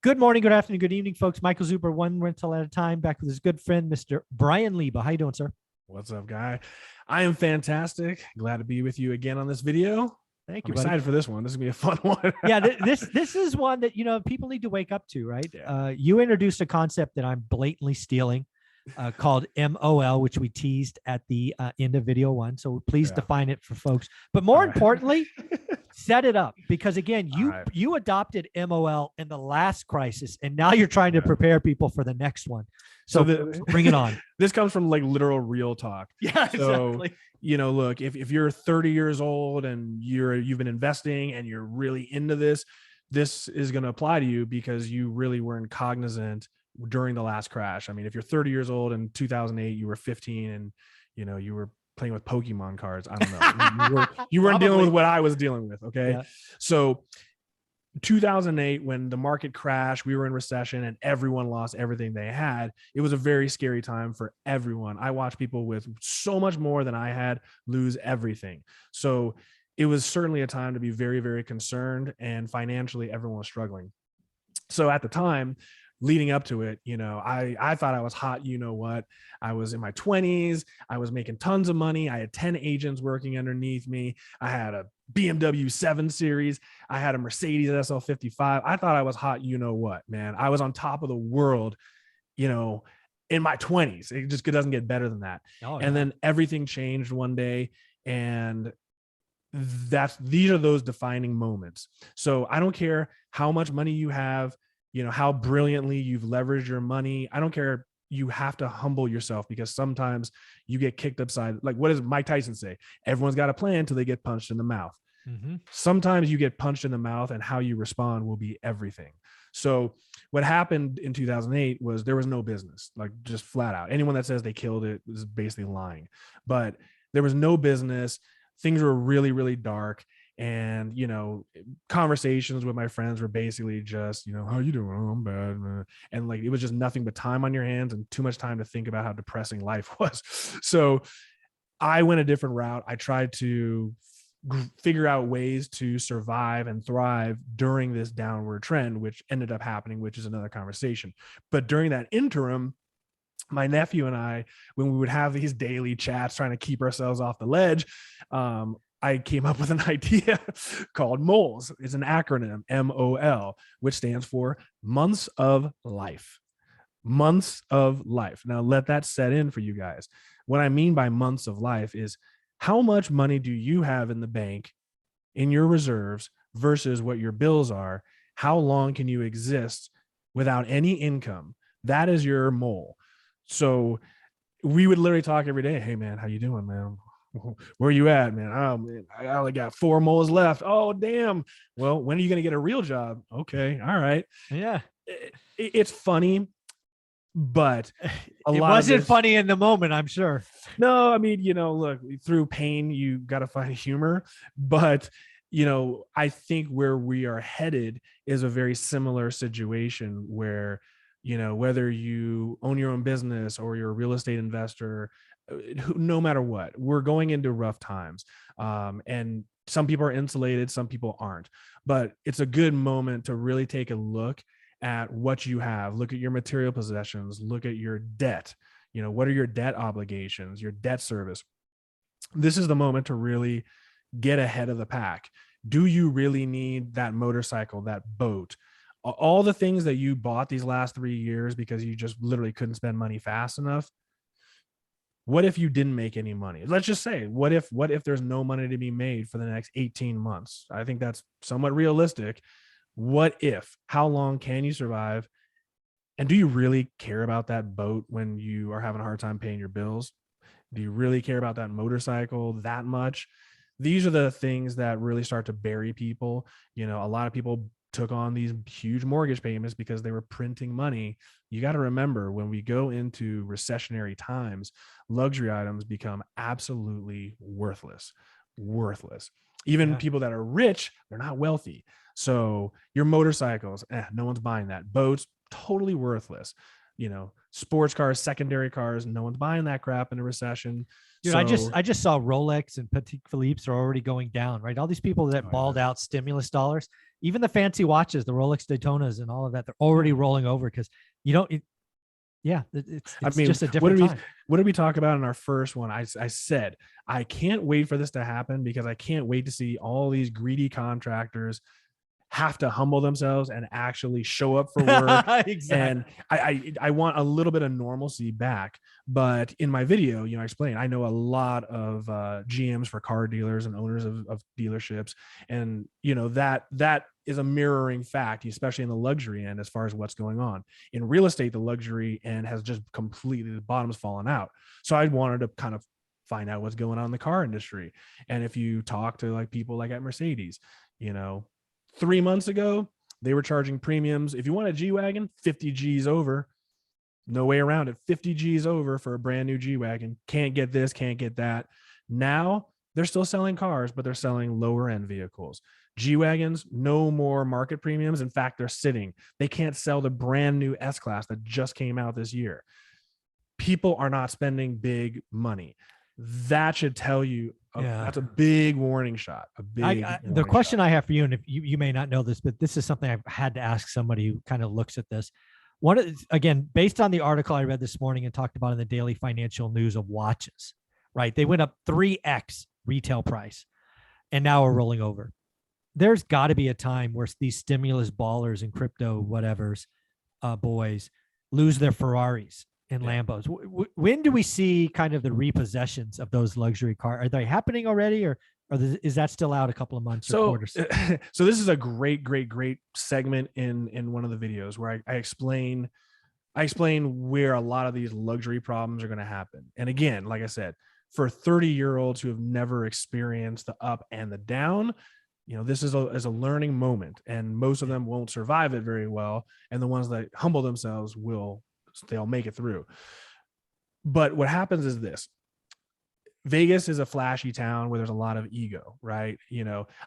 Good morning, good afternoon, good evening, folks. Michael Zuber, one rental at a time, back with his good friend, Mr. Brian Leba. How you doing, sir? What's up, guy? I am fantastic. Glad to be with you again on this video. Thank I'm you, buddy. excited for this one. This is gonna be a fun one. Yeah, this is one that people need to wake up to, right? Yeah. You introduced a concept that I'm blatantly stealing, called MOL, which we teased at the end of video one. So please define it for folks. But more importantly, set it up, because again, you adopted MOL in the last crisis, and now you're trying to prepare people for the next one. So bring it on. This comes from like literal real talk. Yeah, so, exactly. Look, if you're 30 years old and you've been investing and you're really into this is going to apply to you because you really weren't cognizant during the last crash. I mean, if you're 30 years old in 2008, you were 15 and you were playing with Pokemon cards. I don't know. You weren't dealing with what I was dealing with. Okay. Yeah. So 2008, when the market crashed, we were in recession and everyone lost everything they had. It was a very scary time for everyone. I watched people with so much more than I had lose everything. So it was certainly a time to be very, very concerned, and financially everyone was struggling. So at the time, leading up to it, I thought I was hot. I was in my 20s. I was making tons of money. I had 10 agents working underneath me. I had a BMW 7 Series. I had a Mercedes SL55. I thought I was hot. Man, I was on top of the world, in my 20s. It doesn't get better than that. And then everything changed one day. And these are those defining moments. So I don't care how much money you have, how brilliantly you've leveraged your money. I don't care. You have to humble yourself, because sometimes you get kicked upside. Like, what does Mike Tyson say? Everyone's got a plan until they get punched in the mouth. Mm-hmm. Sometimes you get punched in the mouth, and how you respond will be everything. So what happened in 2008 was there was no business, like just flat out. Anyone that says they killed it is basically lying, but there was no business. Things were really, really dark. And, conversations with my friends were basically just, how you doing? Oh, I'm bad, man. And like, it was just nothing but time on your hands and too much time to think about how depressing life was. So I went a different route. I tried to figure out ways to survive and thrive during this downward trend, which ended up happening, which is another conversation. But during that interim, my nephew and I, when we would have these daily chats trying to keep ourselves off the ledge, I came up with an idea called MOLS. It's an acronym, MOL, which stands for months of life. Months of life. Now let that set in for you guys. What I mean by months of life is, how much money do you have in the bank in your reserves versus what your bills are? How long can you exist without any income? That is your MOL. So we would literally talk every day. Hey man, how you doing, man? Where are you at, man? Oh man, I only got 4 moles left. Oh damn. Well, when are you going to get a real job? Okay. All right. Yeah. It's funny, but it wasn't funny in the moment, I'm sure. No, I mean, look, through pain, you got to find humor, but I think where we are headed is a very similar situation where, whether you own your own business or you're a real estate investor, no matter what, we're going into rough times. And some people are insulated, some people aren't, but it's a good moment to really take a look at what you have. Look at your material possessions, look at your debt. What are your debt obligations, your debt service? This is the moment to really get ahead of the pack. Do you really need that motorcycle, that boat, all the things that you bought these last 3 years because you just literally couldn't spend money fast enough? What if you didn't make any money? Let's just say, what if there's no money to be made for the next 18 months? I think that's somewhat realistic. What if? How long can you survive? And do you really care about that boat when you are having a hard time paying your bills? Do you really care about that motorcycle that much? These are the things that really start to bury people. A lot of people took on these huge mortgage payments because they were printing money. You got to remember, when we go into recessionary times, luxury items become absolutely worthless. Even people that are rich, they're not wealthy. So your motorcycles, no one's buying that. Boats, totally worthless. Sports cars, secondary cars, no one's buying that crap in a recession. Dude, I just saw Rolex and Petit Philippe's are already going down, right? All these people that balled out stimulus dollars, even the fancy watches, the Rolex Daytonas and all of that, they're already rolling over because you don't. It's just a different time. What did we talk about in our first one? I said, I can't wait for this to happen because I can't wait to see all these greedy contractors have to humble themselves and actually show up for work. Exactly. And I want a little bit of normalcy back. But in my video, I explained, I know a lot of GMs for car dealers and owners of dealerships. And, that is a mirroring fact, especially in the luxury end, as far as what's going on. In real estate, the luxury end has just completely, the bottom's fallen out. So I wanted to kind of find out what's going on in the car industry. And if you talk to like people like at Mercedes, 3 months ago, they were charging premiums. If you want a G-Wagon, 50 G's over. No way around it. 50 G's over for a brand new G-Wagon. Can't get this, can't get that. Now they're still selling cars, but they're selling lower end vehicles. G-Wagons, no more market premiums. In fact, they're sitting. They can't sell the brand new S-Class that just came out this year. People are not spending big money. That should tell you that's a big warning shot. The question I have for you, and if you may not know this, but this is something I've had to ask somebody who kind of looks at this. Again, based on the article I read this morning and talked about in the Daily Financial News of watches, right? They went up 3x retail price and now are rolling over. There's got to be a time where these stimulus ballers and crypto whatevers boys lose their Ferraris and Lambos. When do we see kind of the repossessions of those luxury cars? Are they happening already, or is that still out a couple of months or quarters? So this is a great segment in one of the videos where I explain where a lot of these luxury problems are going to happen. And again, like I said, for 30-year-olds who have never experienced the up and the down, this is a learning moment, and most of them won't survive it very well. And the ones that humble themselves they'll make it through. But what happens is this: Vegas is a flashy town where there's a lot of ego, right?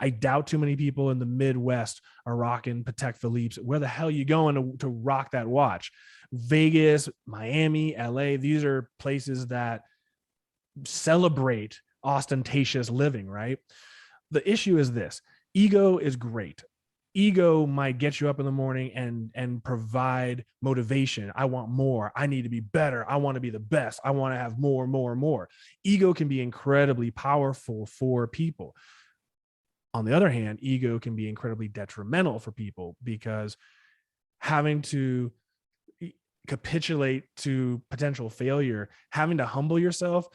I doubt too many people in the Midwest are rocking Patek Philippe's. Where the hell are you going to rock that watch? Vegas, Miami, LA, these are places that celebrate ostentatious living, right? The issue is this: ego is great. Ego might get you up in the morning and provide motivation. I want more. I need to be better. I want to be the best. I want to have more. Ego can be incredibly powerful for people. On the other hand, ego can be incredibly detrimental for people, because having to capitulate to potential failure, having to humble yourself,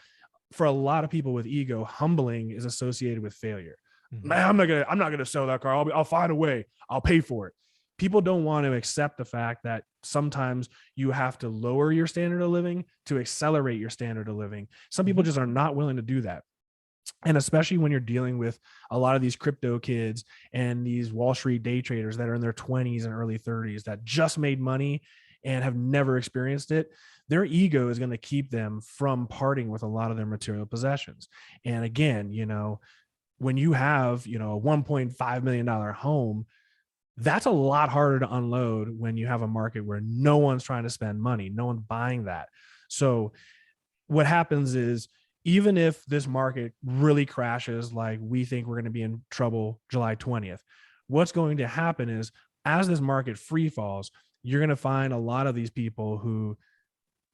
for a lot of people with ego, humbling is associated with failure. Man, I'm not gonna sell that car. I'll find a way. I'll pay for it. People don't want to accept the fact that sometimes you have to lower your standard of living to accelerate your standard of living. Some people just are not willing to do that. And especially when you're dealing with a lot of these crypto kids and these Wall Street day traders that are in their 20s and early 30s that just made money and have never experienced it, their ego is going to keep them from parting with a lot of their material possessions. And again, when you have, a $1.5 million home, that's a lot harder to unload when you have a market where no one's trying to spend money, no one's buying that. So what happens is, even if this market really crashes, like we think we're going to be in trouble July 20th, what's going to happen is, as this market free falls, you're going to find a lot of these people who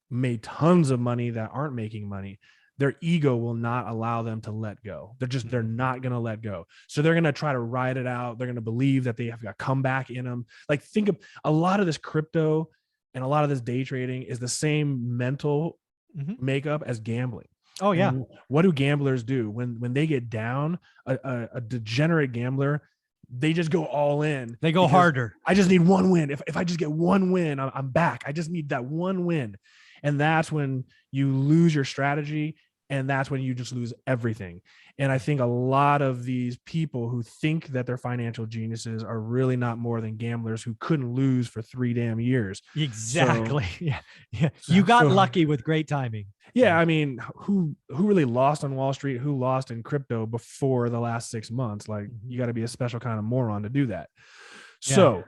made tons of money that aren't making money. Their ego will not allow them to let go. They're not going to let go. So they're going to try to ride it out. They're going to believe that they have got comeback in them. Like, think of a lot of this crypto and a lot of this day trading is the same mental makeup as gambling. Oh yeah. And what do gamblers do when they get down? A degenerate gambler, they just go all in. They go harder. I just need one win. If I just get one win, I'm back. I just need that one win. And that's when you lose your strategy. And that's when you just lose everything. And I think a lot of these people who think that they're financial geniuses are really not more than gamblers who couldn't lose for 3 damn years. Exactly. So, yeah. You got lucky with great timing. Yeah. I mean, who really lost on Wall Street? Who lost in crypto before the last 6 months? Like, you got to be a special kind of moron to do that. Yeah. So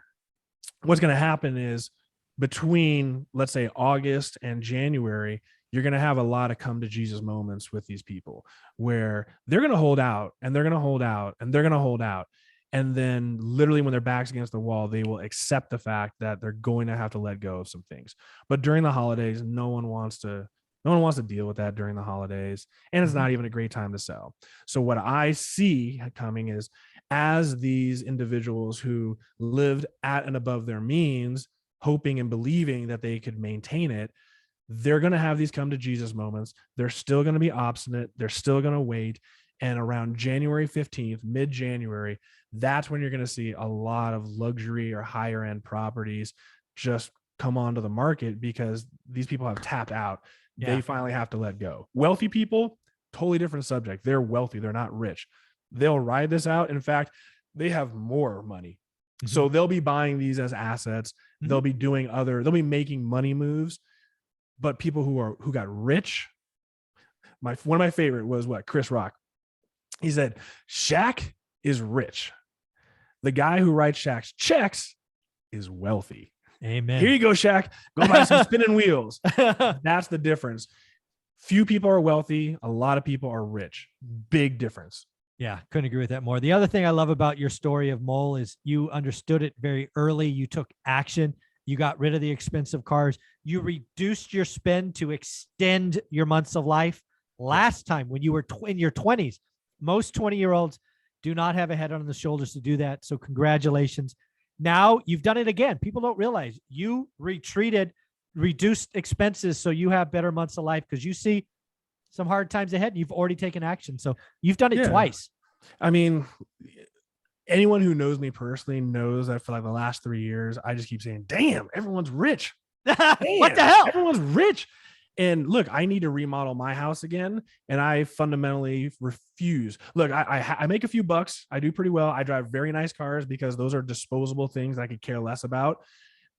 what's going to happen is, between, let's say, August and January, you're going to have a lot of come to Jesus moments with these people where they're going to hold out and they're going to hold out and they're going to hold out. And then literally when their back's against the wall, they will accept the fact that they're going to have to let go of some things. But during the holidays, no one wants to deal with that during the holidays. And it's not even a great time to sell. So what I see coming is, as these individuals who lived at and above their means, hoping and believing that they could maintain it, they're going to have these come to Jesus moments. They're still going to be obstinate. They're still going to wait. And around January 15th, mid-January, that's when you're going to see a lot of luxury or higher end properties just come onto the market, because these people have tapped out. Yeah. They finally have to let go. Wealthy people, totally different subject. They're wealthy. They're not rich. They'll ride this out. In fact, they have more money. So they'll be buying these as assets. They'll be they'll be making money moves. But people who got rich, one of my favorite was Chris Rock. He said, Shaq is rich. The guy who writes Shaq's checks is wealthy. Amen. Here you go, Shaq. Go buy some spinning wheels. That's the difference. Few people are wealthy. A lot of people are rich. Big difference. Yeah, couldn't agree with that more. The other thing I love about your story of MOL is you understood it very early. You took action. You got rid of the expensive cars. You reduced your spend to extend your months of life. Last time when you were in your 20s, most 20-year-olds do not have a head on the shoulders to do that. So congratulations. Now you've done it again. People don't realize you retreated, reduced expenses, so you have better months of life because you see some hard times ahead and you've already taken action. So you've done it twice. I mean, anyone who knows me personally knows that for like the last 3 years, I just keep saying, damn, everyone's rich. What the hell? Everyone's rich. And look, I need to remodel my house again. And I fundamentally refuse. Look, I make a few bucks. I do pretty well. I drive very nice cars because those are disposable things I could care less about.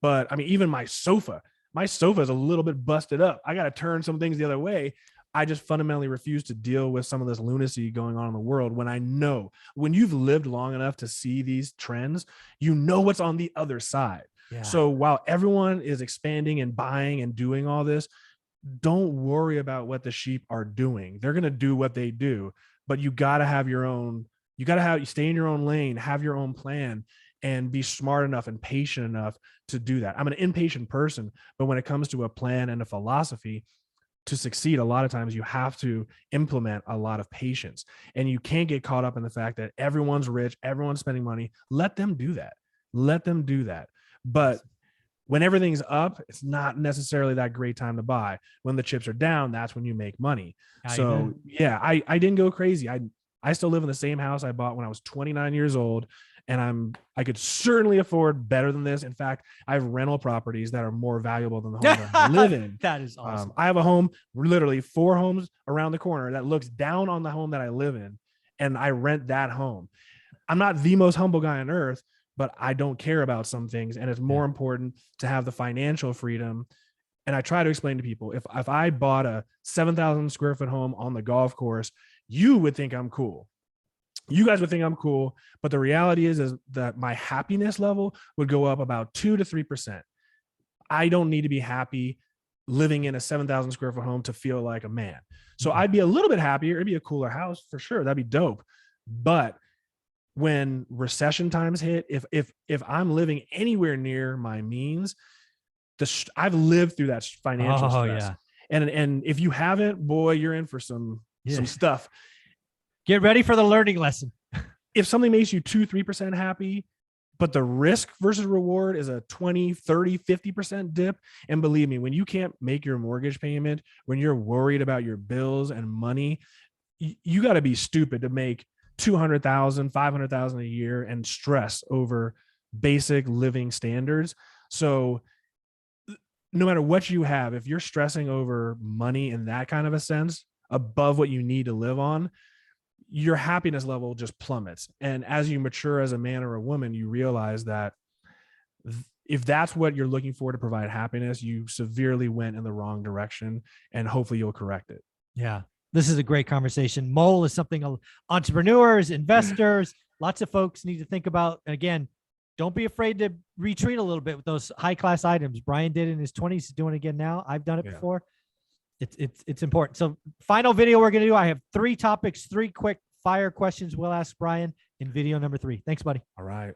But I mean, even my sofa is a little bit busted up. I got to turn some things the other way. I just fundamentally refuse to deal with some of this lunacy going on in the world when I know, when you've lived long enough to see these trends, you know what's on the other side. Yeah. So while everyone is expanding and buying and doing all this, don't worry about what the sheep are doing. They're going to do what they do, but you got to have your own, you stay in your own lane, have your own plan, and be smart enough and patient enough to do that. I'm an impatient person, but when it comes to a plan and a philosophy, to succeed, a lot of times you have to implement a lot of patience, and you can't get caught up in the fact that everyone's rich, everyone's spending money. Let them do that. But when everything's up, it's not necessarily that great time to buy. When the chips are down, that's when you make money. So yeah, I didn't go crazy. I still live in the same house I bought when I was 29 years old. And I could certainly afford better than this. In fact, I have rental properties that are more valuable than the home that I live in. That is awesome. I have a home, literally 4 homes around the corner that looks down on the home that I live in. And I rent that home. I'm not the most humble guy on earth, but I don't care about some things. And it's more important to have the financial freedom. And I try to explain to people, if I bought a 7,000 square foot home on the golf course, you would think I'm cool. You guys would think I'm cool, but the reality is that my happiness level would go up about 2 to 3%. I don't need to be happy living in a 7,000 square foot home to feel like a man. So I'd be a little bit happier. It'd be a cooler house for sure. That'd be dope. But when recession times hit, if I'm living anywhere near my means, I've lived through that financial stress. Yeah. And if you haven't, boy, you're in for some stuff. Get ready for the learning lesson. If something makes you 2-3% happy, but the risk versus reward is a 20, 30, 50% dip. And believe me, when you can't make your mortgage payment, when you're worried about your bills and money, you got to be stupid to make $200,000, $500,000 a year and stress over basic living standards. So no matter what you have, if you're stressing over money in that kind of a sense above what you need to live on, your happiness level just plummets. And as you mature as a man or a woman, you realize that if that's what you're looking for to provide happiness, you severely went in the wrong direction, and hopefully you'll correct it. Yeah. This is a great conversation. MOL is something entrepreneurs, investors, lots of folks need to think about. And again, don't be afraid to retreat a little bit with those high-class items. Brian did in his 20s, he's doing it again now. I've done it before. It's important. So final video we're going to do, I have 3 topics, 3 quick fire questions we'll ask Brian. in video number 3. Thanks, buddy. All right.